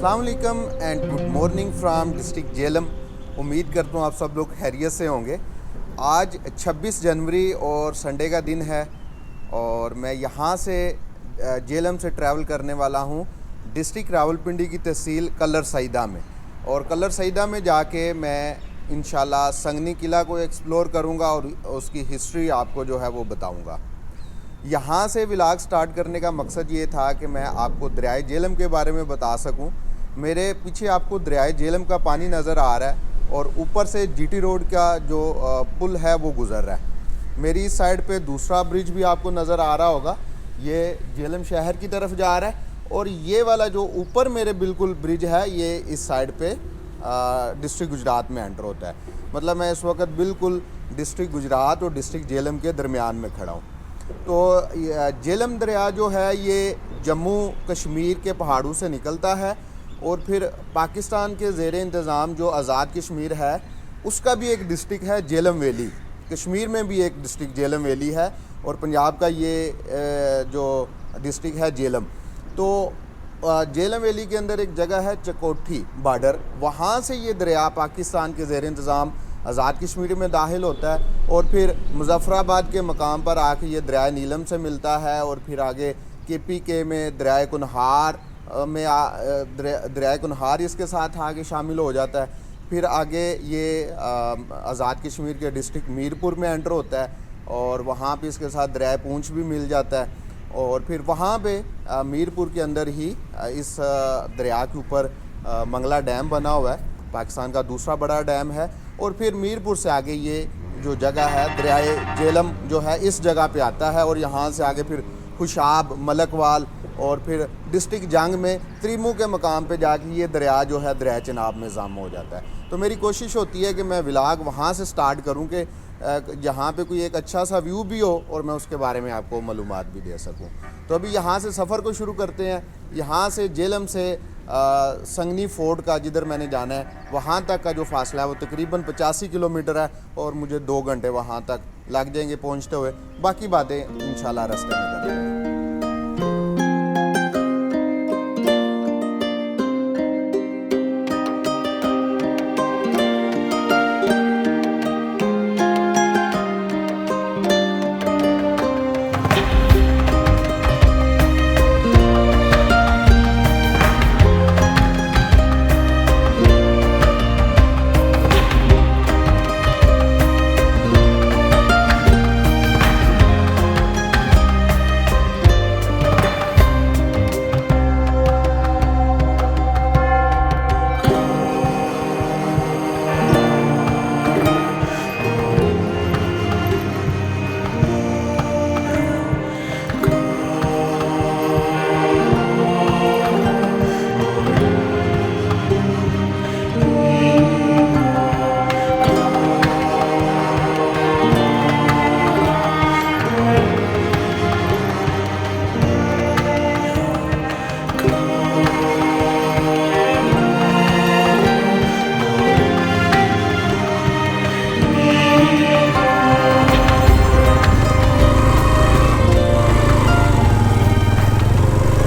अस्सलाम वालेकुम and good morning from district Jhelum. उम्मीद करता हूँ आप सब लोग खैरियत से होंगे। आज 26 जनवरी और संडे का दिन है और मैं यहाँ से झेलम से ट्रैवल करने वाला हूँ डिस्ट्रिक्ट रावलपिंडी की तहसील कलर सईदा में। और कलर सईदा में जाके मैं इंशाल्लाह संगनी किला को एक्सप्लोर करूँगा और उसकी हिस्ट्री आपको जो है वो बताऊँगा। यहाँ से व्लॉग स्टार्ट करने का मकसद ये था कि मैं आपको दरियाए झेलम के बारे में बता सकूं। मेरे पीछे आपको दरियाए झेलम का पानी नज़र आ रहा है और ऊपर से जीटी रोड का जो पुल है वो गुज़र रहा है। मेरी इस साइड पे दूसरा ब्रिज भी आपको नज़र आ रहा होगा, ये झेलम शहर की तरफ जा रहा है। और ये वाला जो ऊपर मेरे बिल्कुल ब्रिज है ये इस साइड पे डिस्ट्रिक्ट गुजरात में एंटर होता है। मतलब मैं इस वक्त बिल्कुल डिस्ट्रिक्ट गुजरात और डिस्ट्रिक्ट झेलम के दरमियान में खड़ा हूँ। तो झेलम दरिया जो है ये जम्मू कश्मीर के पहाड़ों से निकलता है और फिर पाकिस्तान के ज़ेर इंतज़ाम जो आज़ाद कश्मीर है उसका भी एक डिस्ट्रिक्ट है झेलम वैली। कश्मीर में भी एक डिस्ट्रिक्ट झेलम वैली है और पंजाब का ये जो डिस्ट्रिक्ट है झेलम। तो झेलम वैली के अंदर एक जगह है चकोठी बॉर्डर, वहाँ से ये दरिया पाकिस्तान के ज़ेर इंतज़ाम आज़ाद कश्मीर में दाखिल होता है और फिर मुजफ्फराबाद के मकाम पर आके ये दरियाए नीलम से मिलता है और फिर आगे KPK में दरियाए कुनहार में दरियाए कुनहार इसके साथ आगे शामिल हो जाता है। फिर आगे ये आज़ाद कश्मीर के डिस्ट्रिक्ट मीरपुर में एंटर होता है और वहाँ पे इसके साथ दरियाए पूंछ भी मिल जाता है। और फिर वहाँ पे मीरपुर के अंदर ही इस दरिया के ऊपर मंगला डैम बना हुआ है, पाकिस्तान का दूसरा बड़ा डैम है। और फिर मीरपुर से आगे ये जो जगह है दरियाए झेलम जो है इस जगह पे आता है और यहाँ से आगे फिर खुशाब, मलकवाल और फिर डिस्ट्रिक्ट जंग में त्रिमू के मकाम पे जाके ये दरिया जो है दरिया चिनाब में जाम हो जाता है। तो मेरी कोशिश होती है कि मैं व्लॉग वहाँ से स्टार्ट करूँ कि जहाँ पे कोई एक अच्छा सा व्यू भी हो और मैं उसके बारे में आपको मालूमात भी दे सकूँ। तो अभी यहाँ से सफ़र को शुरू करते हैं। यहाँ से झेलम से संगनी फोर्ट का जिधर मैंने जाना है वहाँ तक का जो फासला है वो तकरीबन 85 किलोमीटर है और मुझे 2 घंटे वहाँ तक लग जाएंगे पहुँचते हुए। बाकी बातें इंशाल्लाह रास्ते में करेंगे।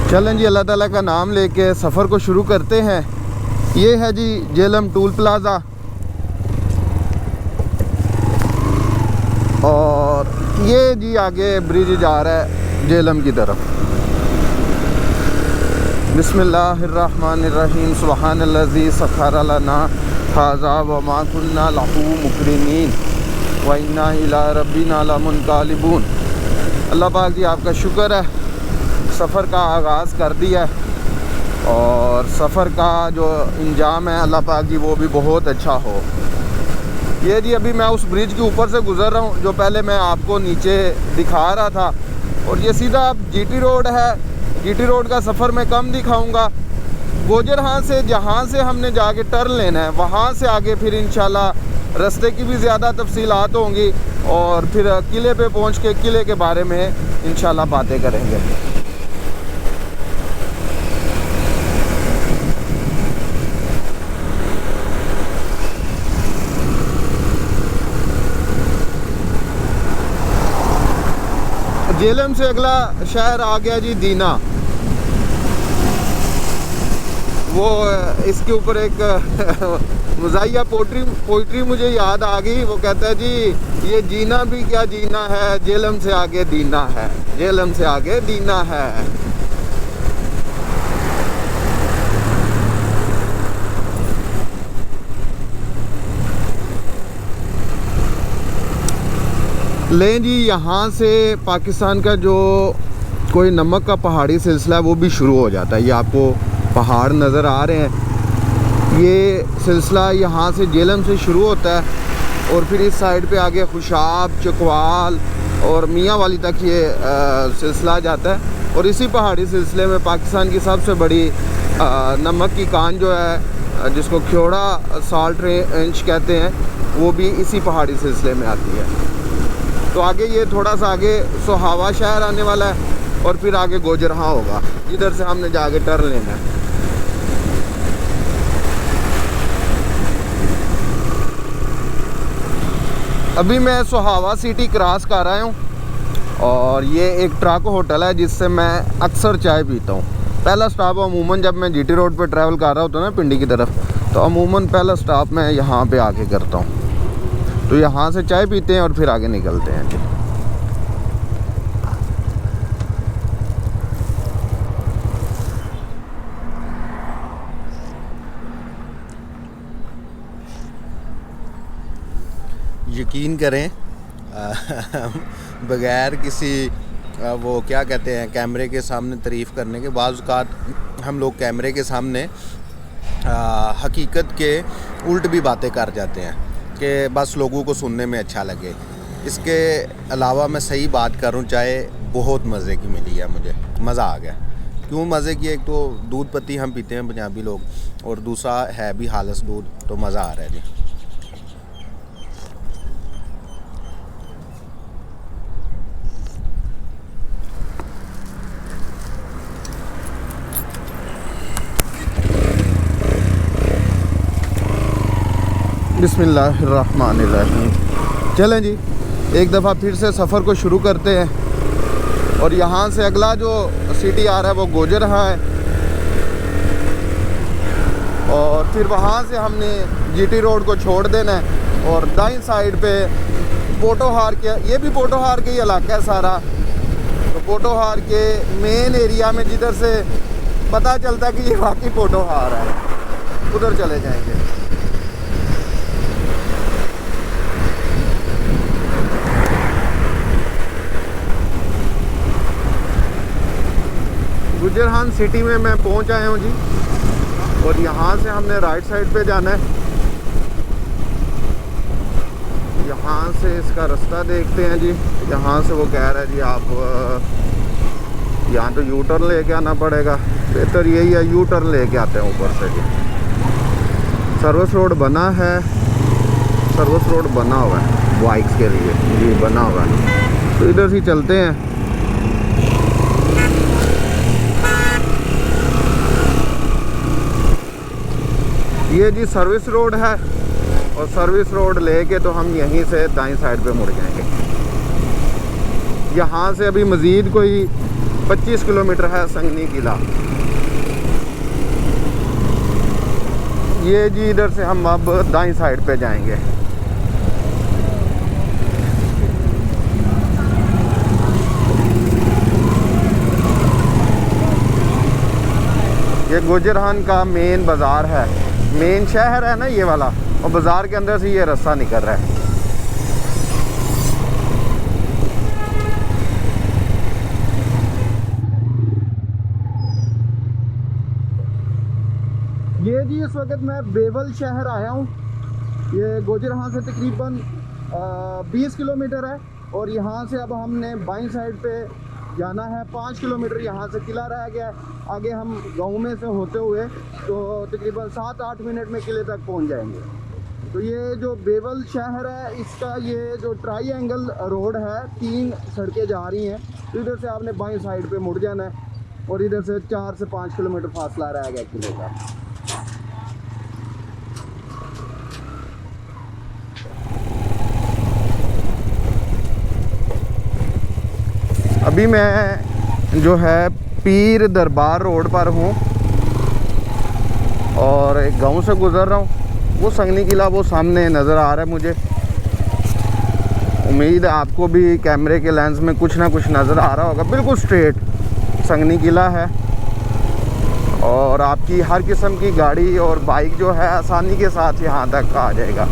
चलें जी, अल्लाह ताला का नाम लेके सफ़र को शुरू करते हैं। ये है जी झेलम टूल प्लाज़ा और ये जी आगे ब्रिज जा रहा है झेलम की तरफ। बिस्मिल्लाहिर्रहमानिर्रहीम सुब्हानल्लज़ी सख़्खर लना हाज़ा व मा कुन्ना लहू मुक़रिनीन व इन्ना इला रब्बिना लमुनक़लिबून। अल्लाह पाक जी आपका शुक्र है, सफ़र का आगाज़ कर दिया है और सफ़र का जो इंजाम है अल्लाह पाक जी वो भी बहुत अच्छा हो। ये जी अभी मैं उस ब्रिज के ऊपर से गुज़र रहा हूँ जो पहले मैं आपको नीचे दिखा रहा था और ये सीधा अब GT रोड है। GT रोड का सफ़र मैं कम दिखाऊंगा। गोजरहां से जहाँ से हमने जाके टर्न लेना है वहाँ से आगे फिर इंशाल्लाह रास्ते की भी ज़्यादा तफसीलात होंगी और फिर किले पे पहुँच के किले के बारे में इंशाल्लाह बातें करेंगे। झेलम से अगला शहर आ गया जी दीना। वो इसके ऊपर एक मज़ाहिया पोइट्री मुझे याद आ गई। वो कहता है जी ये जीना भी क्या जीना है, जेलम से आगे दीना है, जेलम से आगे दीना है। लें जी, यहाँ से पाकिस्तान का जो कोई नमक का पहाड़ी सिलसिला है वो भी शुरू हो जाता है। ये आपको पहाड़ नज़र आ रहे हैं, ये सिलसिला यहाँ से जेलम से शुरू होता है और फिर इस साइड पे आगे खुशाब, चकवाल और मियाँ वाली तक ये सिलसिला जाता है। और इसी पहाड़ी सिलसिले में पाकिस्तान की सबसे बड़ी नमक की कान जो है, जिसको ख्योड़ा साल्ट रेंज कहते हैं, वो भी इसी पहाड़ी सिलसिले में आती है। तो आगे ये थोड़ा सा आगे सोहावा शहर आने वाला है और फिर आगे गोजरहा होगा, इधर से हमने जाके टर्न लेना है। अभी मैं सोहावा सिटी क्रॉस कर रहा हूँ और ये एक ट्रक होटल है जिससे मैं अक्सर चाय पीता हूँ। पहला स्टॉप अमूमन जब मैं जीटी रोड पे ट्रैवल कर रहा होता हूँ ना पिंडी की तरफ, तो अमूमन पहला स्टॉप मैं यहाँ पे आके करता हूँ। तो यहाँ से चाय पीते हैं और फिर आगे निकलते हैं जी। यकीन करें बगैर किसी वो क्या कहते हैं कैमरे के सामने तारीफ़ करने के, बाज़ औक़ात हम लोग कैमरे के सामने हकीकत के उल्ट भी बातें कर जाते हैं कि बस लोगों को सुनने में अच्छा लगे। इसके अलावा मैं सही बात करूं, चाय बहुत मज़े की मिली है, मुझे मज़ा आ गया। क्यों मज़े की? एक तो दूध पत्ती हम पीते हैं पंजाबी लोग, और दूसरा है भी खालिस दूध, तो मज़ा आ रहा है जी। बिस्मिल्लाहिर्रहमानिर्रहीम। चलें जी, एक दफ़ा फिर से सफ़र को शुरू करते हैं। और यहाँ से अगला जो सिटी आ रहा है वो गोजरहा है, और फिर वहाँ से हमने जीटी रोड को छोड़ देना है और दाईं साइड पे पोटोहार के, ये भी पोटोहार के ही इलाका है सारा। तो पोटोहार के मेन एरिया में जिधर से पता चलता है कि ये वाकई पोटोहार है, उधर चले जाएंगे। गुजरहान सिटी में मैं पहुंच आया हूं जी, और यहाँ से हमने राइट साइड पे जाना है। यहाँ से इसका रास्ता देखते हैं जी। यहाँ से वो कह रहा है जी आप यहाँ तो यू टर्न लेके आना पड़ेगा, बेहतर यही है यू टर्न लेके आते हैं ऊपर से जी। सर्विस रोड बना है, सर्विस रोड बना हुआ है बाइक्स के लिए जी, बना हुआ है। तो इधर से चलते हैं। ये जी सर्विस रोड है, और सर्विस रोड लेके तो हम यहीं से दाईं साइड पे मुड़ जाएंगे। यहाँ से अभी मज़ीद कोई 25 किलोमीटर है संगनी किला। ये जी इधर से हम अब दाईं साइड पे जाएंगे। ये गुजरहान का मेन बाज़ार है, मेन शहर है ना ये वाला, और बाज़ार के अंदर से ये रास्ता निकल रहा है। ये जी इस वक्त मैं बेवल शहर आया हूँ। ये गोजरहां से तकरीबन 20 किलोमीटर है, और यहाँ से अब हमने बाईं साइड पे जाना है। 5 किलोमीटर यहाँ से किला रह गया है। आगे हम गाँव में से होते हुए तो तकरीबन 7-8 मिनट में किले तक पहुँच जाएंगे। तो ये जो बेवल शहर है, इसका ये जो ट्राईएंगल रोड है, 3 सड़कें जा रही हैं। तो इधर से आपने बाईं साइड पे मुड़ जाना है, और इधर से 4 से 5 किलोमीटर फासला रह गया किले का। अभी मैं जो है पीर दरबार रोड पर हूँ। और एक गांव से गुज़र रहा हूँ। वो संगनी किला वो सामने नज़र आ रहा है मुझे। उम्मीद है आपको भी कैमरे के लेंस में कुछ ना कुछ नज़र आ रहा होगा। बिल्कुल स्ट्रेट संगनी किला है और आपकी हर किस्म की गाड़ी और बाइक जो है आसानी के साथ यहाँ तक आ जाएगा।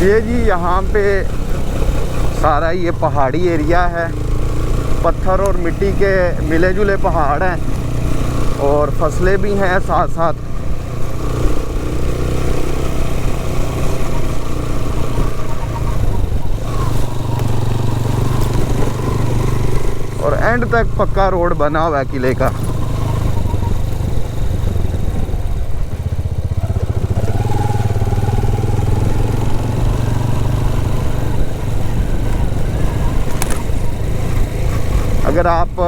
ये जी यहाँ पे सारा ये पहाड़ी एरिया है, पत्थर और मिट्टी के मिले जुले पहाड़ हैं और फसलें भी हैं साथ साथ। और एंड तक पक्का रोड बना हुआ है किले का। अगर आप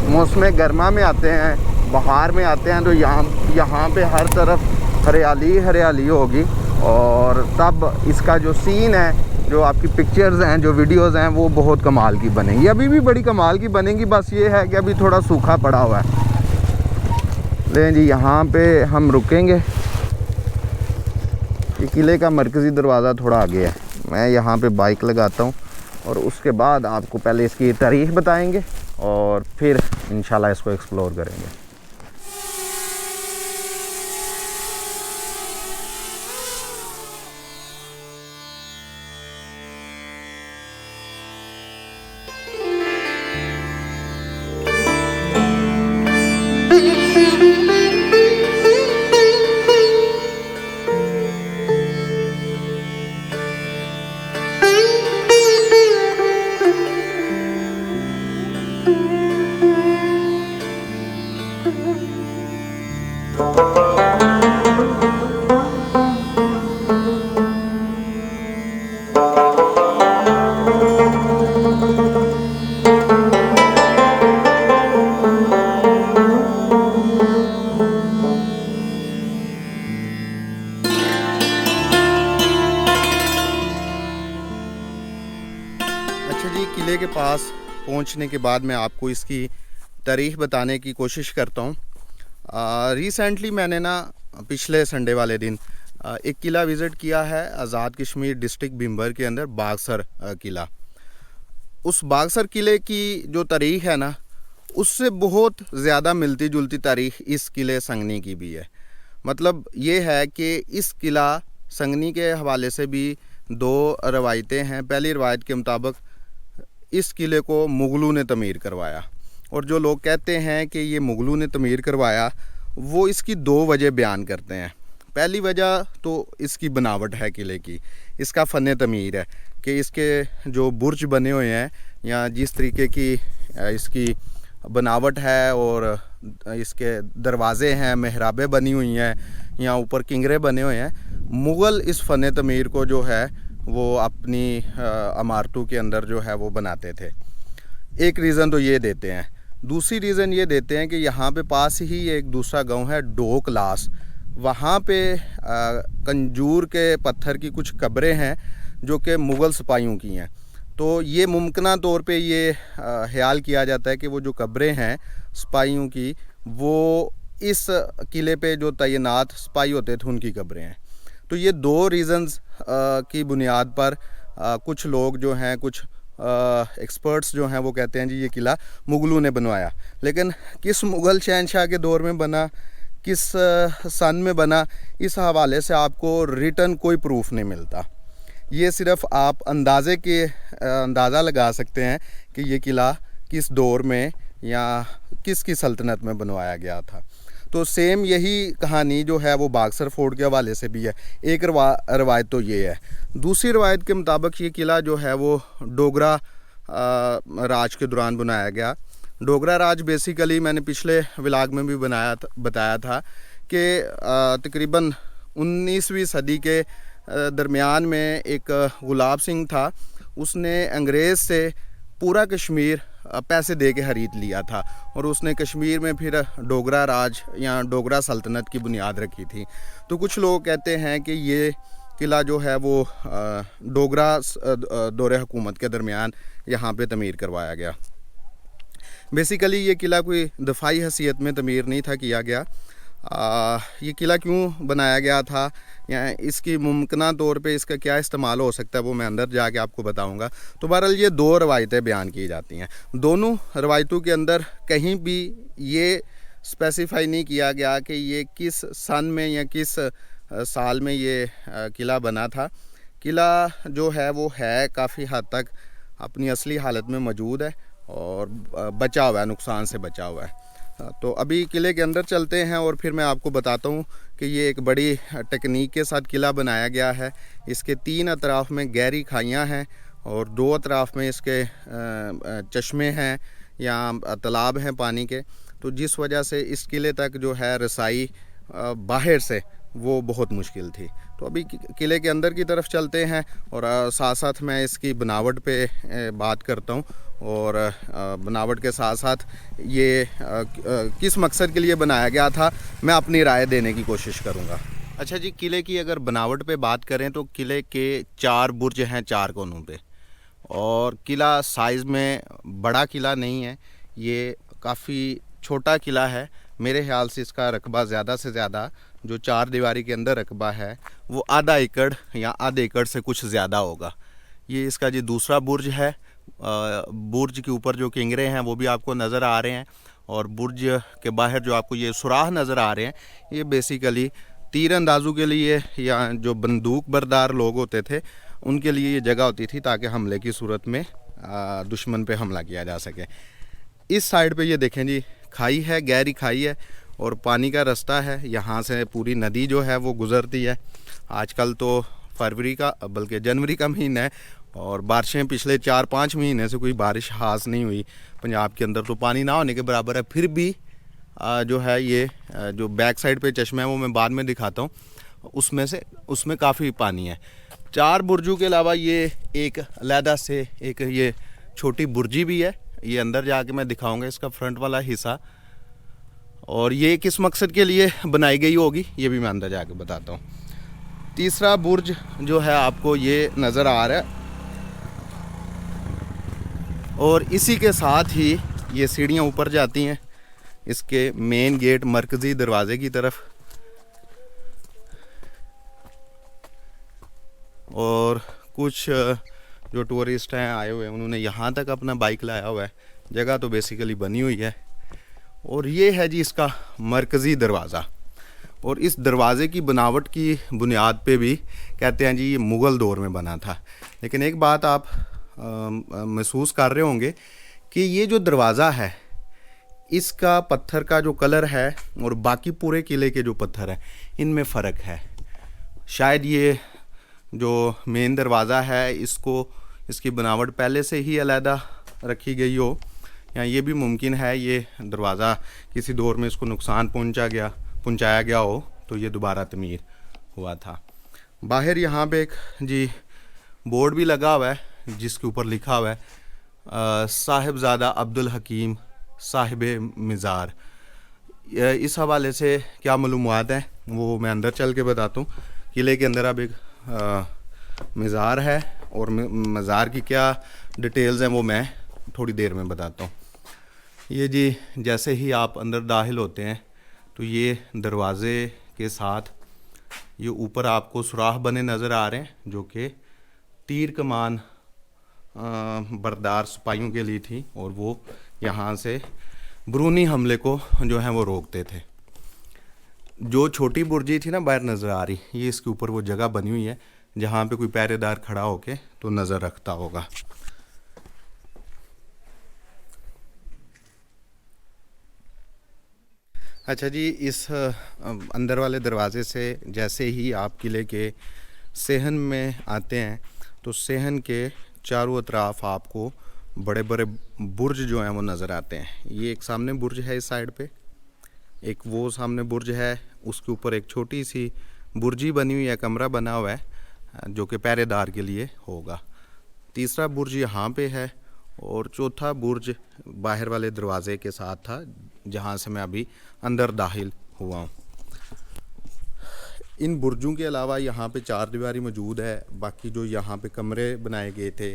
मौसम गर्मा में आते हैं, बहार में आते हैं, तो यहाँ पे हर तरफ हरियाली हरियाली होगी और तब इसका जो सीन है, जो आपकी पिक्चर्स हैं, जो वीडियोस हैं, वो बहुत कमाल की बनेंगी। अभी भी बड़ी कमाल की बनेंगी, बस ये है कि अभी थोड़ा सूखा पड़ा हुआ है। लेकिन जी यहाँ पे हम रुकेंगे। ये किले का मरकज़ी दरवाज़ा थोड़ा आगे है। मैं यहाँ पे बाइक लगाता हूँ और उसके बाद आपको पहले इसकी तारीख़ बताएंगे और फिर इंशाल्लाह इसको एक्सप्लोर करेंगे। किले के पास पहुंचने के बाद मैं आपको इसकी तारीख़ बताने की कोशिश करता हूं। रिसेंटली मैंने ना पिछले संडे वाले दिन एक किला विज़िट किया है आज़ाद कश्मीर डिस्ट्रिक्ट भीमबर के अंदर, बागसर किला। उस बागसर किले की जो तारीख़ है ना, उससे बहुत ज़्यादा मिलती जुलती तारीख़ इस किले संगनी की भी है। मतलब ये है कि इस किला संगनी के हवाले से भी दो रवायतें हैं। पहली रवायत के मुताबिक इस किले को मुग़लों ने तमीर करवाया, और जो लोग कहते हैं कि ये मुग़लों ने तमीर करवाया, वो इसकी दो वजह बयान करते हैं। पहली वजह तो इसकी बनावट है किले की, इसका फ़न तमीर है कि इसके जो बुर्ज बने हुए हैं या जिस तरीके की इसकी बनावट है और इसके दरवाज़े हैं, मेहराबें बनी हुई हैं या ऊपर किंगरे बने हुए हैं, मुग़ल इस फ़न तमीर को जो है वो अपनी इमारतों के अंदर जो है वो बनाते थे। एक रीज़न तो ये देते हैं। दूसरी रीज़न ये देते हैं कि यहाँ पे पास ही एक दूसरा गांव है डोकलास, वहाँ पे कंजूर के पत्थर की कुछ कब्रें हैं जो कि मुग़ल सिपाहियों की हैं। तो ये मुमकिन तौर पे ये ख्याल किया जाता है कि वो जो कब्रें हैं सिपाहियों की, वो इस किले पे जो तैनात सिपाही होते थे उनकी कब्रें हैं। तो ये दो रीज़न्स की बुनियाद पर कुछ लोग जो हैं, कुछ एक्सपर्ट्स जो हैं, वो कहते हैं जी ये किला मुग़लों ने बनवाया। लेकिन किस मुग़ल शहनशाह के दौर में बना, किस सन में बना, इस हवाले से आपको रिटन कोई प्रूफ नहीं मिलता। ये सिर्फ़ आप अंदाज़ा लगा सकते हैं कि ये किला किस दौर में या किसकी सल्तनत में बनवाया गया था। तो सेम यही कहानी जो है वो बागसर फोर्ट के हवाले से भी है। एक रवायत तो ये है। दूसरी रवायत के मुताबिक ये किला जो है वो डोगरा राज के दौरान बनाया गया। डोगरा राज बेसिकली मैंने पिछले व्लॉग में भी बताया था कि तकरीबन 19वीं सदी के दरमियान में एक गुलाब सिंह था, उसने अंग्रेज़ से पूरा कश्मीर पैसे दे के ख़रीद लिया था और उसने कश्मीर में फिर डोगरा राज या डोगरा सल्तनत की बुनियाद रखी थी। तो कुछ लोग कहते हैं कि ये किला जो है वो डोगरा दौरे हुकूमत के दरमियान यहाँ पे तमीर करवाया गया। बेसिकली ये किला कोई दफाई हैसियत में तमीर नहीं था किया गया। ये किला क्यों बनाया गया था या इसकी मुमकिना तौर पे इसका क्या इस्तेमाल हो सकता है वो मैं अंदर जाके आपको बताऊंगा। तो बहरहाल ये दो रवायतें बयान की जाती हैं। दोनों रवायतों के अंदर कहीं भी ये स्पेसिफाई नहीं किया गया कि ये किस सन में या किस साल में ये किला बना था। किला जो है वो है काफ़ी हद तक अपनी असली हालत में मौजूद है और बचा हुआ है, नुकसान से बचा हुआ है। तो अभी किले के अंदर चलते हैं और फिर मैं आपको बताता हूँ कि ये एक बड़ी टेक्निक के साथ किला बनाया गया है। इसके 3 अतराफ़ में गहरी खाइयाँ हैं और 2 अतराफ़ में इसके चश्मे हैं या तालाब हैं पानी के। तो जिस वजह से इस किले तक जो है रसाई बाहर से वो बहुत मुश्किल थी। तो अभी किले के अंदर की तरफ चलते हैं और साथ साथ मैं इसकी बनावट पे बात करता हूँ और बनावट के साथ साथ ये किस मकसद के लिए बनाया गया था मैं अपनी राय देने की कोशिश करूँगा। अच्छा जी, किले की अगर बनावट पे बात करें तो किले के 4 बुर्ज हैं 4 कोनों पे और किला साइज़ में बड़ा किला नहीं है, ये काफ़ी छोटा किला है। मेरे ख्याल से इसका रकबा ज़्यादा से ज़्यादा जो 4 दीवारी के अंदर रकबा है वो आधा एकड़ या आधे एकड़ से कुछ ज़्यादा होगा। ये इसका जो दूसरा बुर्ज है, बुर्ज के ऊपर जो किंगरे हैं वो भी आपको नज़र आ रहे हैं और बुर्ज के बाहर जो आपको ये सुराख नज़र आ रहे हैं ये बेसिकली तीर अंदाजों के लिए या जो बंदूक बरदार लोग होते थे उनके लिए ये जगह होती थी ताकि हमले की सूरत में दुश्मन पे हमला किया जा सके। इस साइड पे ये देखें जी, खाई है, गहरी खाई है और पानी का रास्ता है। यहाँ से पूरी नदी जो है वो गुज़रती है। आजकल तो फरवरी का बल्कि जनवरी का महीना है और बारिशें पिछले 4-5 महीने से कोई बारिश खास नहीं हुई पंजाब के अंदर, तो पानी ना होने के बराबर है। फिर भी जो है ये जो बैक साइड पे चश्मा है वो मैं बाद में दिखाता हूँ, उसमें काफ़ी पानी है। 4 बुर्जों के अलावा ये एक अलहदा से एक ये छोटी बुर्जी भी है, ये अंदर जाके मैं दिखाऊंगा इसका फ्रंट वाला हिस्सा और ये किस मकसद के लिए बनाई गई होगी ये भी मैं अंदर जाके बताता हूँ। तीसरा बुर्ज जो है आपको ये नज़र आ रहा है और इसी के साथ ही ये सीढ़ियाँ ऊपर जाती हैं इसके मेन गेट मरकज़ी दरवाज़े की तरफ और कुछ जो टूरिस्ट हैं आए हुए हैं उन्होंने यहाँ तक अपना बाइक लाया हुआ है। जगह तो बेसिकली बनी हुई है और ये है जी इसका मरकज़ी दरवाज़ा और इस दरवाज़े की बनावट की बुनियाद पे भी कहते हैं जी ये मुग़ल दौर में बना था। लेकिन एक बात आप महसूस कर रहे होंगे कि ये जो दरवाज़ा है इसका पत्थर का जो कलर है और बाकी पूरे किले के जो पत्थर हैं इनमें फ़र्क है। शायद ये जो मेन दरवाज़ा है इसकी बनावट पहले से ही अलहदा रखी गई हो या ये भी मुमकिन है ये दरवाज़ा किसी दौर में इसको नुकसान पहुंचाया गया हो तो ये दोबारा तमीर हुआ था। बाहर यहाँ पे एक जी बोर्ड भी लगा हुआ है जिसके ऊपर लिखा हुआ है साहिबजादा अब्दुल हकीम साहिब मज़ार। इस हवाले से क्या मालूमात है वो मैं अंदर चल के बताता हूँ। किले के अंदर अब एक मज़ार है और मज़ार की क्या डिटेल्स हैं वो मैं थोड़ी देर में बताता हूँ। ये जी जैसे ही आप अंदर दाखिल होते हैं तो ये दरवाज़े के साथ ये ऊपर आपको सुराख बने नज़र आ रहे हैं जो कि तीर कमान बरदार सिपाहियों के लिए थी और वो यहाँ से बरूनी हमले को जो है वो रोकते थे। जो छोटी बुर्जी थी ना बाहर नज़र आ रही, ये इसके ऊपर वो जगह बनी हुई है जहाँ पे कोई पहरेदार खड़ा होके तो नज़र रखता होगा। अच्छा जी, इस अंदर वाले दरवाज़े से जैसे ही आप किले के सेहन में आते हैं तो सेहन के चारों तरफ आपको बड़े बड़े बुर्ज जो हैं वो नज़र आते हैं। ये एक सामने बुर्ज है इस साइड पे, एक वो सामने बुर्ज है, उसके ऊपर एक छोटी सी बुर्जी बनी हुई है, कमरा बना हुआ है जो कि पहरेदार के लिए होगा। तीसरा बुर्ज यहाँ पे है और चौथा बुर्ज बाहर वाले दरवाज़े के साथ था, जहाँ से मैं अभी अंदर दाखिल हुआ हूँ। इन बुर्जों के अलावा यहाँ पे चार दीवारी मौजूद है। बाकी जो यहाँ पे कमरे बनाए गए थे,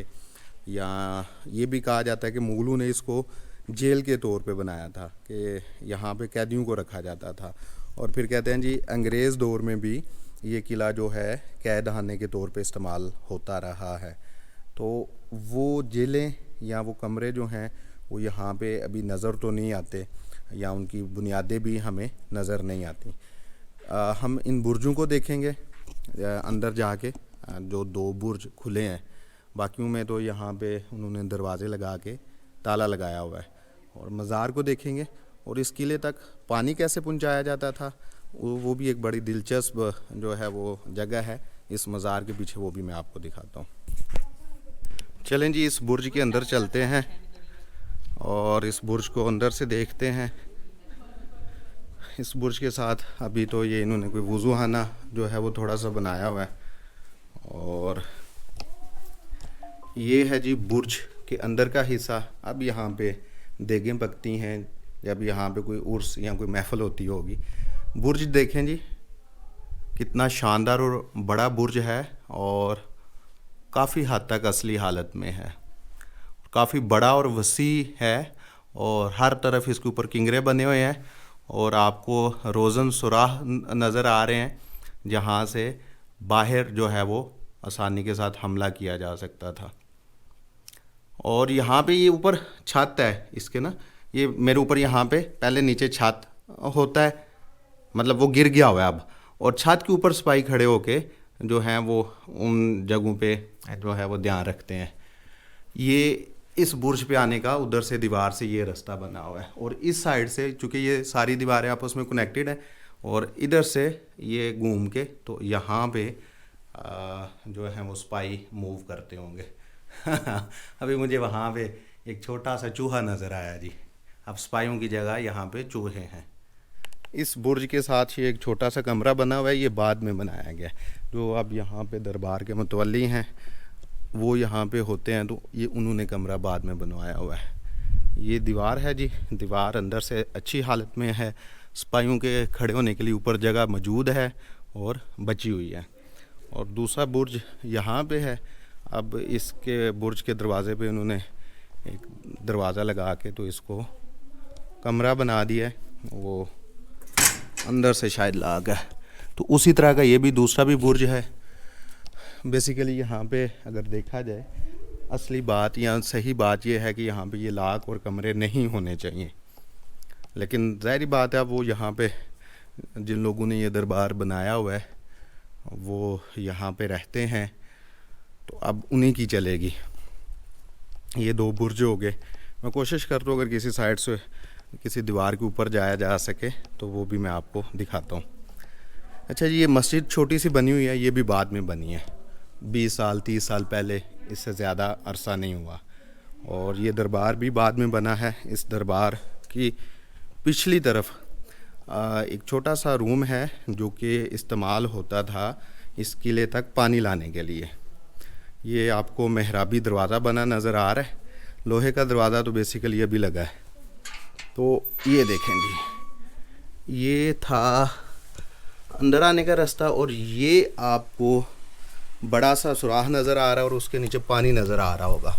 या ये भी कहा जाता है कि मुगलों ने इसको जेल के तौर पे बनाया था, कि यहाँ पे कैदियों को रखा जाता था। और फिर कहते हैं जी अंग्रेज़ दौर में भी ये किला जो है कैद खाने के तौर पे इस्तेमाल होता रहा है। तो वो जेलें या वो कमरे जो हैं वो यहाँ पे अभी नज़र तो नहीं आते, या उनकी बुनियादें भी हमें नज़र नहीं आती। हम इन बुर्जों को देखेंगे अंदर जाके, जो दो बुर्ज खुले हैं, बाकियों में तो यहाँ पे उन्होंने दरवाज़े लगा के ताला लगाया हुआ है। और मज़ार को देखेंगे, और इस किले तक पानी कैसे पहुँचाया जाता था वो भी एक बड़ी दिलचस्प जो है वो जगह है इस मज़ार के पीछे, वो भी मैं आपको दिखाता हूँ। चलें जी, इस बुर्ज के अंदर चलते हैं और इस बुर्ज को अंदर से देखते हैं। इस बुर्ज के साथ अभी तो ये इन्होंने कोई वज़ूखाना जो है वो थोड़ा सा बनाया हुआ है। और ये है जी बुर्ज के अंदर का हिस्सा। अब यहाँ पे देगें पकती हैं जब यहाँ पे कोई उर्स या कोई महफ़िल होती होगी। बुर्ज देखें जी, कितना शानदार और बड़ा बुर्ज है, और काफ़ी हद तक असली हालत में है। काफ़ी बड़ा और वसी है, और हर तरफ इसके ऊपर किंगरे बने हुए हैं, और आपको रोज़न सुराख नज़र आ रहे हैं जहाँ से बाहर जो है वो आसानी के साथ हमला किया जा सकता था। और यहाँ पे ये ऊपर छत है इसके ना, ये मेरे ऊपर यहाँ पे पहले नीचे छत होता है, मतलब वो गिर गया हुआ है अब, और छत के ऊपर सिपाही खड़े होके जो हैं वो उन जगहों पे जो है वो ध्यान रखते हैं। ये इस बुर्ज पे आने का उधर से दीवार से ये रास्ता बना हुआ है, और इस साइड से चूँकि ये सारी दीवारें आपस में कनेक्टेड हैं, और इधर से ये घूम के तो यहाँ पे जो है वो सिपाही मूव करते होंगे। अभी मुझे वहाँ पे एक छोटा सा चूहा नज़र आया जी। अब सिपाहियों की जगह यहाँ पे चूहे हैं। इस बुर्ज के साथ ये एक छोटा सा कमरा बना हुआ है, ये बाद में बनाया गया। जो अब यहाँ पे दरबार के मुतवल्ली हैं वो यहाँ पे होते हैं, तो ये उन्होंने कमरा बाद में बनवाया हुआ है। ये दीवार है जी, दीवार अंदर से अच्छी हालत में है, सिपाहियों के खड़े होने के लिए ऊपर जगह मौजूद है और बची हुई है। और दूसरा बुर्ज यहाँ पे है। अब इसके बुर्ज के दरवाज़े पे उन्होंने एक दरवाज़ा लगा के तो इसको कमरा बना दिया है, वो अंदर से शायद लाग है। तो उसी तरह का ये भी दूसरा भी बुर्ज है। बेसिकली यहाँ पे अगर देखा जाए, असली बात या सही बात ये है कि यहाँ पे ये लाख और कमरे नहीं होने चाहिए, लेकिन ज़ाहिर बात है वो यहाँ पे जिन लोगों ने ये दरबार बनाया हुआ है वो यहाँ पे रहते हैं, तो अब उन्हीं की चलेगी। ये दो बुर्ज हो गए। मैं कोशिश करता हूँ अगर किसी साइड से किसी दीवार के ऊपर जाया जा सके तो वो भी मैं आपको दिखाता हूँ। अच्छा जी, ये मस्जिद छोटी सी बनी हुई है, ये भी बाद में बनी है, 20 साल 30 साल पहले, इससे ज़्यादा अरसा नहीं हुआ। और ये दरबार भी बाद में बना है। इस दरबार की पिछली तरफ एक छोटा सा रूम है जो कि इस्तेमाल होता था इस किले तक पानी लाने के लिए। ये आपको मेहराबी दरवाज़ा बना नज़र आ रहा है, लोहे का दरवाज़ा तो बेसिकली अभी लगा है। तो ये देखें जी, ये था अंदर आने का रास्ता, और ये आपको बड़ा सा सुराख नज़र आ रहा है और उसके नीचे पानी नज़र आ रहा होगा।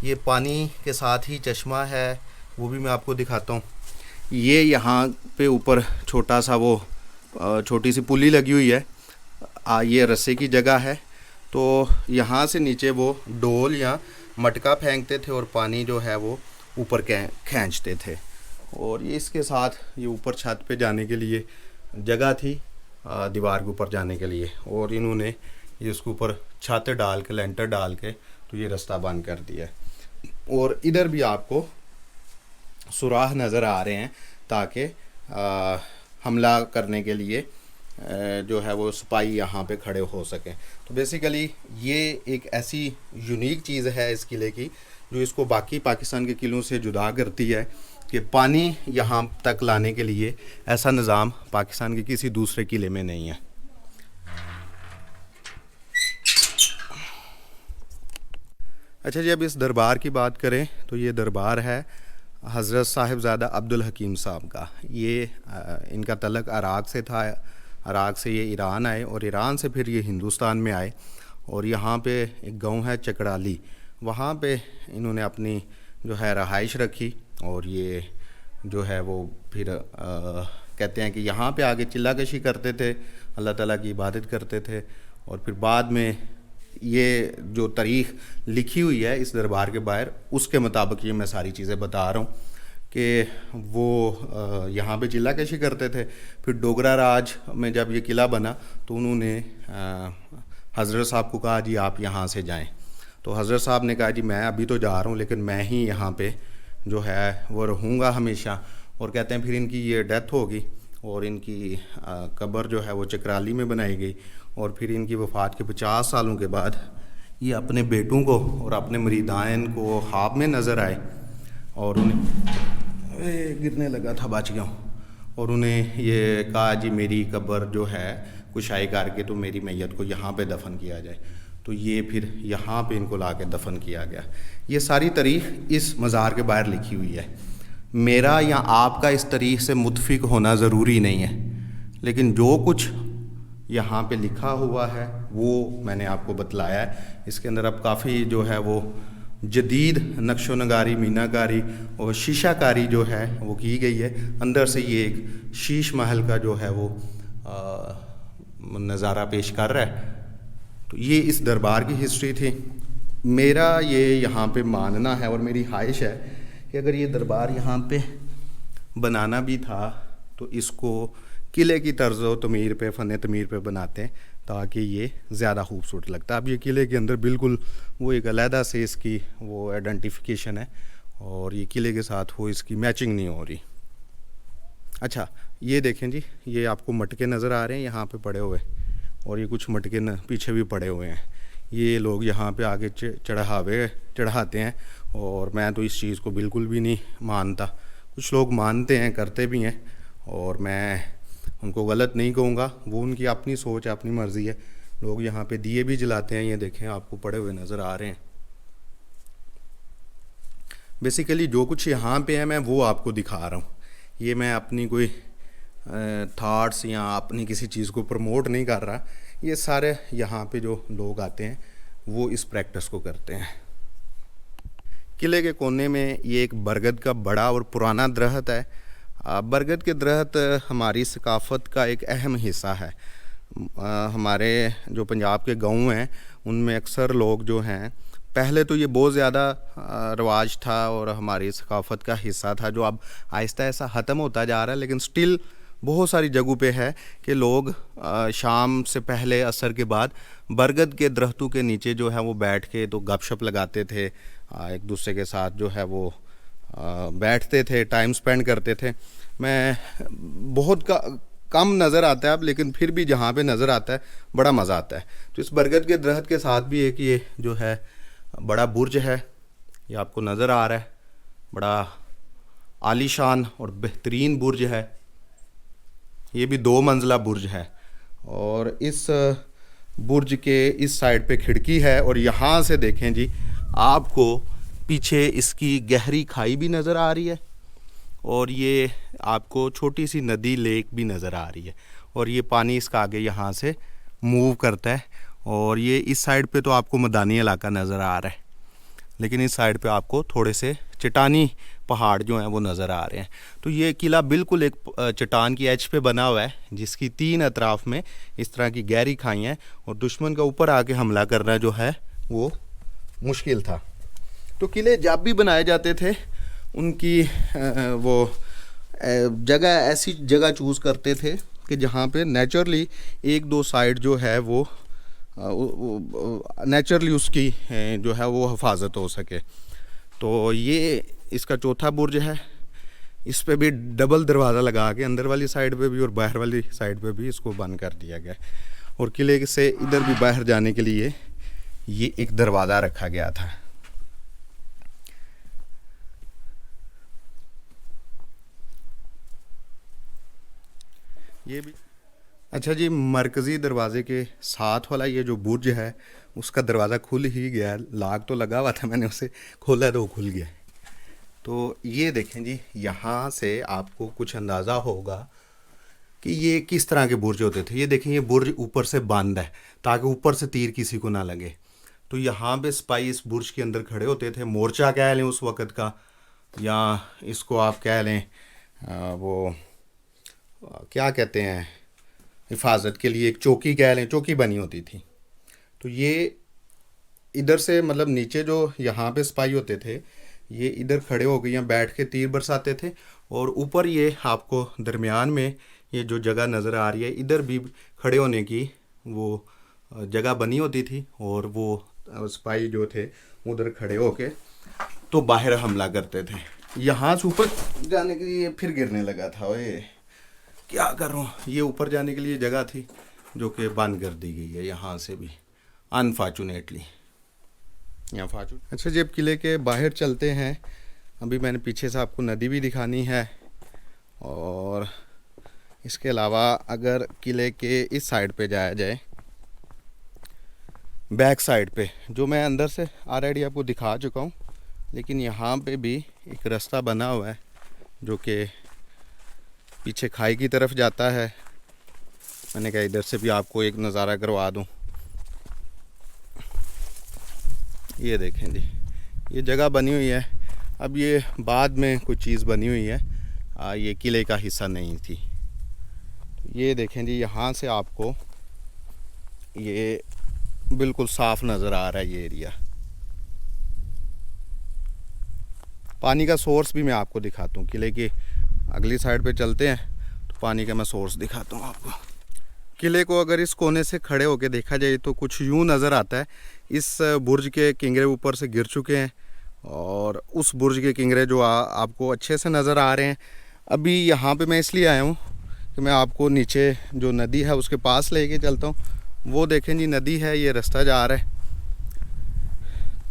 ये पानी के साथ ही चश्मा है, वो भी मैं आपको दिखाता हूँ। ये यहाँ पे ऊपर छोटा सा वो छोटी सी पुली लगी हुई है, ये रस्से की जगह है। तो यहाँ से नीचे वो डोल या मटका फेंकते थे और पानी जो है वो ऊपर खींचते थे। और ये इसके साथ ये ऊपर छत पे जाने के लिए जगह थी, दीवार के ऊपर जाने के लिए, और इन्होंने ये उसके ऊपर छत डाल के लेंटर डाल के तो ये रास्ता बंद कर दिया है। और इधर भी आपको सुराख नज़र आ रहे हैं ताकि हमला करने के लिए जो है वो सिपाही यहाँ पे खड़े हो सकें। तो बेसिकली ये एक ऐसी यूनिक चीज़ है इस किले की जो इसको बाकी पाकिस्तान के किलों से जुदा करती है कि पानी यहाँ तक लाने के लिए ऐसा निज़ाम पाकिस्तान के किसी दूसरे किले में नहीं है। अच्छा जी, अब इस दरबार की बात करें तो ये दरबार है हज़रत साहिबज़ादा अब्दुल हकीम साहब का। ये इनका तलक इराक़ से था। इराक़ से ये ईरान आए और ईरान से फिर ये हिंदुस्तान में आए और यहाँ पे एक गांव है चकराली, वहाँ पे इन्होंने अपनी जो है रहाइश रखी। और ये जो है वो फिर कहते हैं कि यहाँ पे आगे चिल्ला कशी करते थे, अल्लाह ताला की इबादत करते थे। और फिर बाद में ये जो तारीख़ लिखी हुई है इस दरबार के बाहर, उसके मुताबिक ये मैं सारी चीज़ें बता रहा हूँ कि वो यहाँ पे चिल्ला कशी करते थे। फिर डोगरा राज में जब ये किला बना तो उन्होंने हज़रत साहब को कहा जी आप यहाँ से जाएं। तो हज़रत साहब ने कहा जी मैं अभी तो जा रहा हूँ लेकिन मैं ही यहाँ पे जो है वो रहूँगा हमेशा। और कहते हैं फिर इनकी ये डेथ होगी और इनकी कब्र जो है वो चकराली में बनाई गई। और फिर इनकी वफ़ात के 50 सालों के बाद ये अपने बेटों को और अपने मुरीदान को ख्वाब में नज़र आए और उन्हें गिरने लगा था, बच गया हूँ। और उन्हें ये कहा जी मेरी कब्र जो है कुशाई करके तो मेरी मैयत को यहाँ पे दफन किया जाए। तो ये फिर यहाँ पे इनको ला के दफन किया गया। ये सारी तारीख़ इस मज़ार के बाहर लिखी हुई है। मेरा या आपका इस तारीख़ से मुतफिक होना ज़रूरी नहीं है, लेकिन जो कुछ यहाँ पे लिखा हुआ है वो मैंने आपको बतलाया है। इसके अंदर अब काफ़ी जो है वो जदीद नक्शो नगारी, मीनाकारी और शीशाकारी जो है वो की गई है। अंदर से ये एक शीश महल का जो है वो नज़ारा पेश कर रहा है। तो ये इस दरबार की हिस्ट्री थी। मेरा ये यहाँ पे मानना है और मेरी ख्वाहिश है कि अगर ये दरबार यहाँ पे बनाना भी था तो इसको किले की तर्ज़ तमीर पे, फ़न तमीर पे बनाते हैं ताकि ये ज़्यादा खूबसूरत लगता है। अब ये किले के अंदर बिल्कुल वो एक अलहदा से इसकी वो आइडेंटिफिकेशन है और ये किले के साथ वो इसकी मैचिंग नहीं हो रही। अच्छा ये देखें जी, ये आपको मटके नज़र आ रहे हैं यहाँ पे पड़े हुए, और ये कुछ मटके पीछे भी पड़े हुए हैं। ये लोग यहाँ पे आगे चढ़ाते हैं और मैं तो इस चीज़ को बिल्कुल भी नहीं मानता। कुछ लोग मानते हैं, करते भी हैं, और मैं उनको गलत नहीं कहूँगा, वो उनकी अपनी सोच है, अपनी मर्ज़ी है। लोग यहाँ पे दिए भी जलाते हैं, ये देखें आपको पड़े हुए नज़र आ रहे हैं। बेसिकली जो कुछ यहाँ पे है मैं वो आपको दिखा रहा हूँ। ये मैं अपनी कोई थाट्स या अपनी किसी चीज़ को प्रमोट नहीं कर रहा। ये सारे यहाँ पे जो लोग आते हैं वो इस प्रैक्टिस को करते हैं। किले के कोने में ये एक बरगद का बड़ा और पुराना दरख्त है। बरगद के दरख्त हमारी सकाफ़त का एक अहम हिस्सा है। हमारे जो पंजाब के गाँव हैं उनमें अक्सर लोग जो हैं, पहले तो ये बहुत ज़्यादा रवाज था और हमारी सकाफ़त का हिस्सा था, जो अब आहिस्ता ऐसा ख़त्म होता जा रहा है। लेकिन स्टिल बहुत सारी जगहों पे है कि लोग शाम से पहले असर के बाद बरगद के दरख्तों के नीचे जो है वो बैठ के तो गपशप लगाते थे, एक दूसरे के साथ जो है वो बैठते थे, टाइम स्पेंड करते थे। मैं बहुत कम नज़र आता है अब, लेकिन फिर भी जहाँ पे नज़र आता है बड़ा मज़ा आता है। तो इस बरगद के दरख्त के साथ भी एक ये जो है बड़ा बुर्ज है, ये आपको नज़र आ रहा है। बड़ा आलीशान और बेहतरीन बुर्ज है। ये भी 2 मंजिला बुर्ज है और इस बुर्ज के इस साइड पे खिड़की है और यहाँ से देखें जी, आपको पीछे इसकी गहरी खाई भी नज़र आ रही है और ये आपको छोटी सी नदी, लेक भी नज़र आ रही है। और ये पानी इसका आगे यहाँ से मूव करता है। और ये इस साइड पे तो आपको मैदानी इलाका नज़र आ रहा है, लेकिन इस साइड पे आपको थोड़े से चट्टानी पहाड़ जो हैं वो नज़र आ रहे हैं। तो ये किला बिल्कुल एक चट्टान की एज पे बना हुआ है, जिसकी 3 अतराफ़ में इस तरह की गहरी खाई हैं और दुश्मन का ऊपर आके हमला करना जो है वो मुश्किल था। तो किले जब भी बनाए जाते थे उनकी वो जगह, ऐसी जगह चूज़ करते थे कि जहाँ पे नेचुरली 1-2 साइड जो है वो नेचुरली उसकी जो है वो हिफाजत हो सके। तो ये इसका चौथा बुर्ज है। इस पे भी डबल दरवाज़ा लगा के अंदर वाली साइड पे भी और बाहर वाली साइड पे भी इसको बंद कर दिया गया। और किले से इधर भी बाहर जाने के लिए ये एक दरवाज़ा रखा गया था। ये भी अच्छा जी, मरकज़ी दरवाज़े के साथ वाला ये जो बुर्ज है उसका दरवाज़ा खुल ही गया है। लाग तो लगा हुआ था, मैंने उसे खोला तो वो खुल गया। तो ये देखें जी, यहाँ से आपको कुछ अंदाज़ा होगा कि ये किस तरह के बुर्ज होते थे। ये देखें, ये बुर्ज ऊपर से बंद है ताकि ऊपर से तीर किसी को ना लगे। तो यहाँ पे सिपाही इस बुर्ज के अंदर खड़े होते थे। मोर्चा कह लें उस वक़्त का, या इसको आप कह लें क्या कहते हैं, हिफाजत के लिए एक चौकी कह लें, चौकी बनी होती थी। तो ये इधर से मतलब नीचे जो यहाँ पे सिपाही होते थे, ये इधर खड़े हो गए या बैठ के तीर बरसाते थे। और ऊपर ये आपको दरमियान में ये जो जगह नज़र आ रही है, इधर भी खड़े होने की वो जगह बनी होती थी। और वो सिपाही जो थे उधर खड़े होके तो बाहर हमला करते थे। यहाँ से ऊपर जाने के लिए फिर गिरने लगा था। ओए क्या कर रहा हूँ, ये ऊपर जाने के लिए जगह थी जो कि बंद कर दी गई है यहाँ से भी, अनफॉर्चुनेटली। अच्छा जी, अब किले के बाहर चलते हैं। अभी मैंने पीछे से आपको नदी भी दिखानी है। और इसके अलावा अगर किले के इस साइड पे जाया जाए, बैक साइड पे, जो मैं अंदर से ऑलरेडी आपको दिखा चुका हूँ, लेकिन यहाँ पे भी एक रास्ता बना हुआ है जो कि पीछे खाई की तरफ जाता है। मैंने कहा इधर से भी आपको एक नज़ारा करवा दूँ। ये देखें जी, ये जगह बनी हुई है। अब ये बाद में कुछ चीज़ बनी हुई है, ये किले का हिस्सा नहीं थी। ये देखें जी, यहाँ से आपको ये बिल्कुल साफ नज़र आ रहा है ये एरिया। पानी का सोर्स भी मैं आपको दिखाता हूँ। किले की अगली साइड पे चलते हैं तो पानी का मैं सोर्स दिखाता हूँ आपको। किले को अगर इस कोने से खड़े होकर देखा जाए तो कुछ यूँ नज़र आता है। इस बुर्ज के किंगरे ऊपर से गिर चुके हैं और उस बुर्ज के किंगरे जो आपको अच्छे से नज़र आ रहे हैं। अभी यहाँ पे मैं इसलिए आया हूँ कि मैं आपको नीचे जो नदी है उसके पास लेके चलता हूँ। वो देखें जी, नदी है, ये रास्ता जा रहा है।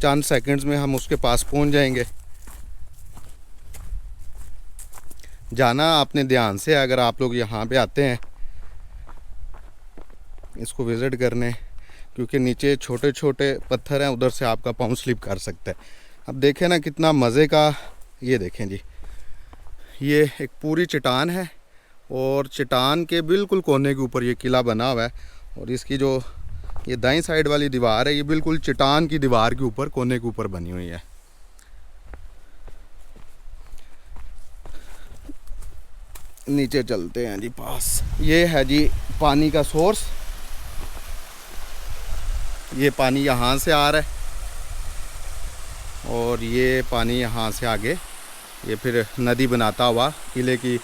चंद सेकंड्स में हम उसके पास पहुँच जाएंगे। जाना आपने ध्यान से, अगर आप लोग यहाँ पे आते हैं इसको विज़िट करने, क्योंकि नीचे छोटे छोटे पत्थर हैं, उधर से आपका पाँव स्लिप कर सकता है। अब देखें ना कितना मज़े का। ये देखें जी, ये एक पूरी चट्टान है और चट्टान के बिल्कुल कोने के ऊपर ये किला बना हुआ है। और इसकी जो ये दाईं साइड वाली दीवार है, ये बिल्कुल चट्टान की दीवार के ऊपर, कोने के ऊपर बनी हुई है। नीचे चलते हैं जी पास। ये है जी पानी का सोर्स। ये पानी यहाँ से आ रहा है और ये पानी यहाँ से आगे ये फिर नदी बनाता हुआ किले की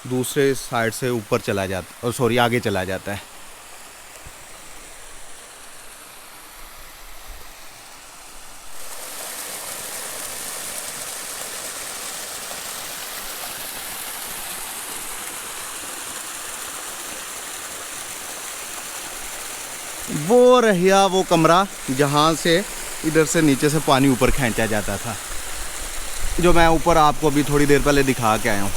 दूसरे साइड से ऊपर चला जाता, और सॉरी आगे चला जाता है। वो रहिया वो कमरा जहाँ से इधर से नीचे से पानी ऊपर खींचा जाता था, जो मैं ऊपर आपको अभी थोड़ी देर पहले दिखा के आया हूँ।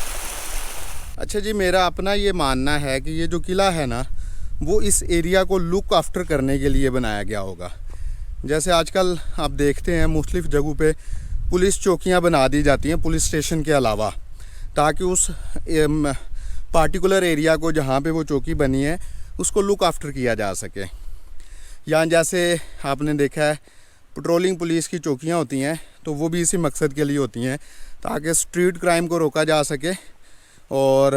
अच्छा जी, मेरा अपना ये मानना है कि ये जो किला है ना, वो इस एरिया को लुक आफ्टर करने के लिए बनाया गया होगा। जैसे आजकल आप देखते हैं मुख्तलिफ़ जगहों पे पुलिस चौकियाँ बना दी जाती हैं पुलिस स्टेशन के अलावा, ताकि उस पार्टिकुलर एरिया को जहाँ पे वो चौकी बनी है उसको लुक आफ्टर किया जा सके। या जैसे आपने देखा है पेट्रोलिंग पुलिस की चौकियाँ होती हैं, तो वो भी इसी मकसद के लिए होती हैं ताकि स्ट्रीट क्राइम को रोका जा सके और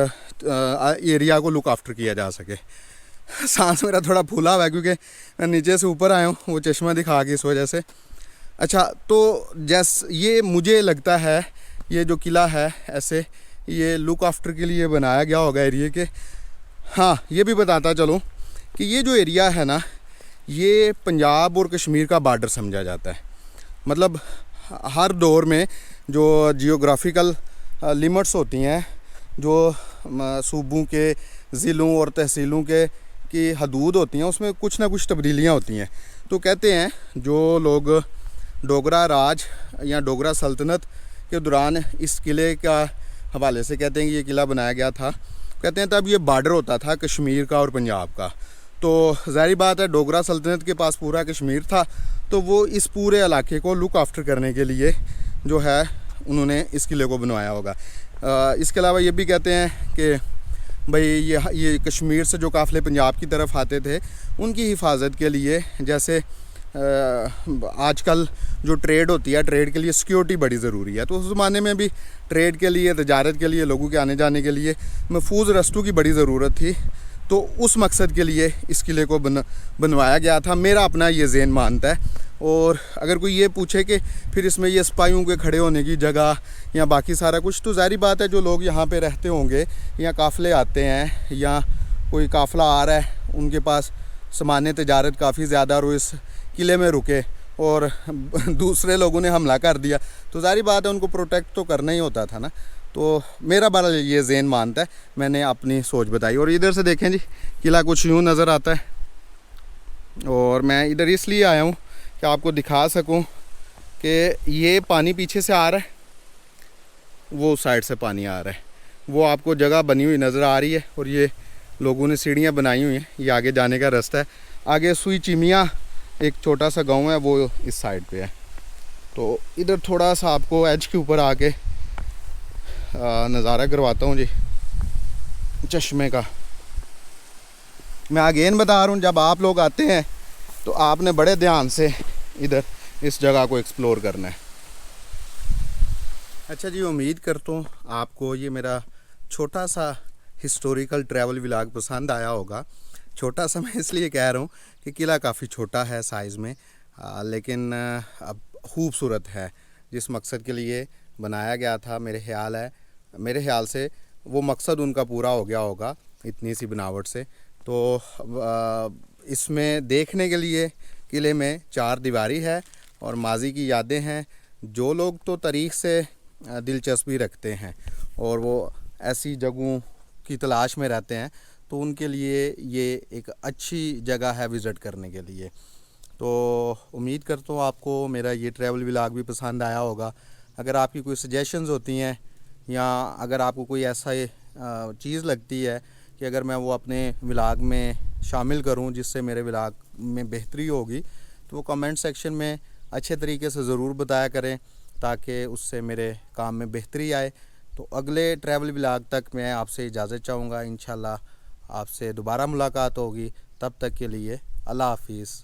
एरिया को लुक आफ्टर किया जा सके। सांस मेरा थोड़ा फूला हुआ है क्योंकि मैं नीचे से ऊपर आया हूँ वो चश्मा दिखा के, इस वजह से। अच्छा, तो ये मुझे लगता है ये जो किला है ऐसे ये लुक आफ्टर के लिए बनाया गया होगा एरिया के। हाँ, ये भी बताता चलूँ कि ये जो एरिया है ना, ये पंजाब और कश्मीर का बॉर्डर समझा जाता है। मतलब हर दौर में जो जियोग्राफिकल लिमिट्स होती हैं, जो सूबों के, ज़िलों और तहसीलों के की हदूद होती हैं, उसमें कुछ ना कुछ तब्दीलियाँ होती हैं। तो कहते हैं जो लोग डोगरा राज या डोगरा सल्तनत के दौरान इस किले का हवाले से कहते हैं कि ये किला बनाया गया था, कहते हैं तब ये बॉर्डर होता था कश्मीर का और पंजाब का। तो ज़ाहिर बात है डोगरा सल्तनत के पास पूरा कश्मीर था, तो वो इस पूरे इलाके को लुक आफ्टर करने के लिए जो है उन्होंने इस किले को बनवाया होगा। इसके अलावा ये भी कहते हैं कि भाई ये कश्मीर से जो काफ़िले पंजाब की तरफ आते थे उनकी हिफाजत के लिए, जैसे आजकल जो ट्रेड होती है, ट्रेड के लिए सिक्योरिटी बड़ी ज़रूरी है, तो उस ज़माने में भी ट्रेड के लिए, तजारत के लिए, लोगों के आने जाने के लिए महफूज रस्तों की बड़ी ज़रूरत थी। तो उस मकसद के लिए इस किले को बनवाया गया था, मेरा अपना ये ज़हन मानता है। और अगर कोई ये पूछे कि फिर इसमें ये सिपाहियों के खड़े होने की जगह या बाकी सारा कुछ, तो ज़ाहिर बात है जो लोग यहाँ पे रहते होंगे या काफ़िले आते हैं या कोई काफ़िला आ रहा है, उनके पास सामान्य तजारत काफ़ी ज़्यादा, और इस किले में रुके और दूसरे लोगों ने हमला कर दिया, तो ज़ाहिर बात है उनको प्रोटेक्ट तो करना ही होता था ना। तो मेरा बड़ा ये ज़हन मानता है, मैंने अपनी सोच बताई। और इधर से देखें जी, किला कुछ यूँ नज़र आता है। और मैं इधर इसलिए आया हूँ कि आपको दिखा सकूं कि ये पानी पीछे से आ रहा है, वो साइड से पानी आ रहा है, वो आपको जगह बनी हुई नज़र आ रही है। और ये लोगों ने सीढ़ियाँ बनाई हुई हैं, ये आगे जाने का रास्ता है। आगे सुई चिमिया एक छोटा सा गांव है, वो इस साइड पे है। तो इधर थोड़ा सा आपको एज के ऊपर आके नज़ारा करवाता हूँ जी चश्मे का। मैं अगेन बता रहा हूँ, जब आप लोग आते हैं तो आपने बड़े ध्यान से इधर इस जगह को एक्सप्लोर करना है। अच्छा जी, उम्मीद करता हूँ आपको ये मेरा छोटा सा हिस्टोरिकल ट्रैवल व्लॉग पसंद आया होगा। छोटा सा मैं इसलिए कह रहा हूँ कि किला काफ़ी छोटा है साइज़ में, लेकिन अब खूबसूरत है। जिस मकसद के लिए बनाया गया था, मेरे ख्याल से वो मकसद उनका पूरा हो गया होगा इतनी सी बनावट से। तो इसमें देखने के लिए किले में 4 दीवारी है और माजी की यादें हैं। जो लोग तो तारीख़ से दिलचस्पी रखते हैं और वो ऐसी जगहों की तलाश में रहते हैं, तो उनके लिए ये एक अच्छी जगह है विज़िट करने के लिए। तो उम्मीद करता हूँ आपको मेरा ये ट्रैवल व्लॉग भी पसंद आया होगा। अगर आपकी कोई सजेशंस होती हैं या अगर आपको कोई ऐसा चीज़ लगती है कि अगर मैं वो अपने व्लॉग में शामिल करूं जिससे मेरे व्लॉग में बेहतरी होगी, तो वो कमेंट सेक्शन में अच्छे तरीके से ज़रूर बताया करें, ताकि उससे मेरे काम में बेहतरी आए। तो अगले ट्रैवल व्लॉग तक मैं आपसे इजाज़त चाहूँगा। इंशाल्लाह आपसे दोबारा मुलाकात होगी, तब तक के लिए अल्लाह हाफिज़।